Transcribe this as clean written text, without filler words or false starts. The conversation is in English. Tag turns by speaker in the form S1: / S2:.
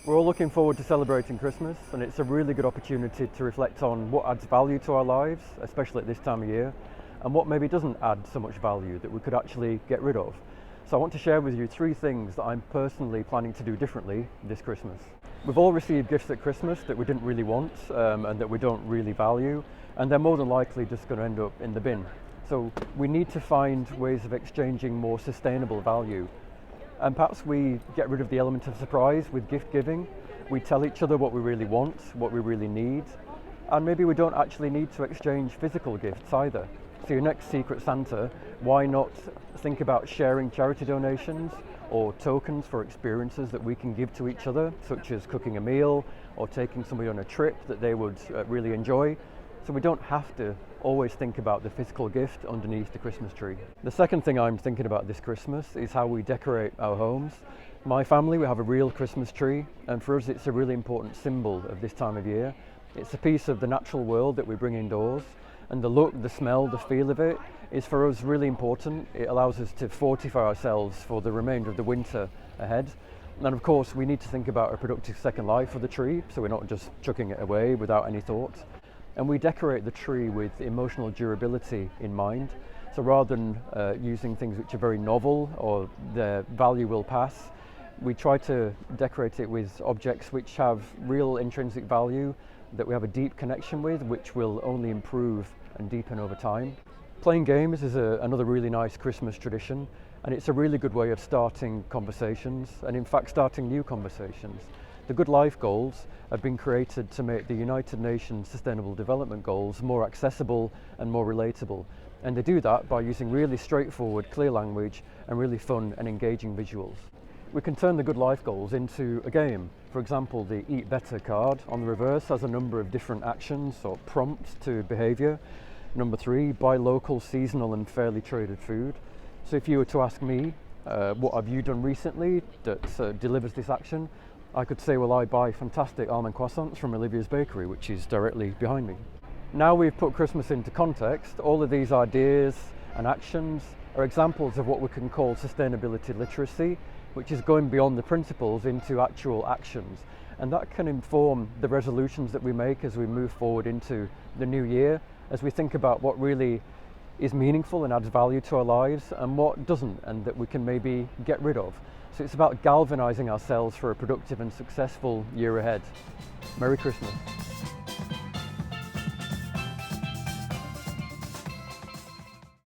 S1: We're all looking forward to celebrating Christmas, and it's a really good opportunity to reflect on what adds value to our lives, especially at this time of year, and what maybe doesn't add so much value that we could actually get rid of. So I want to share with you 3 things that I'm personally planning to do differently this Christmas. We've all received gifts at Christmas that we didn't really want and that we don't really value, and they're more than likely just going to end up in the bin. So we need to find ways of exchanging more sustainable value. And perhaps we get rid of the element of surprise with gift giving. We tell each other what we really want, what we really need, and maybe we don't actually need to exchange physical gifts either. So your next Secret Santa, why not think about sharing charity donations or tokens for experiences that we can give to each other, such as cooking a meal or taking somebody on a trip that they would really enjoy. So we don't have to always think about the physical gift underneath the Christmas tree. The second thing I'm thinking about this Christmas is how we decorate our homes. My family, we have a real Christmas tree, and for us it's a really important symbol of this time of year. It's a piece of the natural world that we bring indoors, and the look, the smell, the feel of it is for us really important. It allows us to fortify ourselves for the remainder of the winter ahead. And of course we need to think about a productive second life for the tree, so we're not just chucking it away without any thought. And we decorate the tree with emotional durability in mind. So rather than using things which are very novel or their value will pass, we try to decorate it with objects which have real intrinsic value, that we have a deep connection with, which will only improve and deepen over time. Playing games is another really nice Christmas tradition, and it's a really good way of starting conversations, and in fact starting new conversations. The Good Life Goals have been created to make the United Nations Sustainable Development Goals more accessible and more relatable. And they do that by using really straightforward, clear language and really fun and engaging visuals. We can turn the Good Life Goals into a game. For example, the Eat Better card on the reverse has a number of different actions or prompts to behaviour. Number 3, buy local, seasonal and fairly traded food. So if you were to ask me, what have you done recently that delivers this action? I could say, well, I buy fantastic almond croissants from Olivia's Bakery, which is directly behind me. Now we've put Christmas into context, all of these ideas and actions are examples of what we can call sustainability literacy, which is going beyond the principles into actual actions. And that can inform the resolutions that we make as we move forward into the new year, as we think about what really is meaningful and adds value to our lives and what doesn't, and that we can maybe get rid of. So it's about galvanizing ourselves for a productive and successful year ahead. Merry Christmas.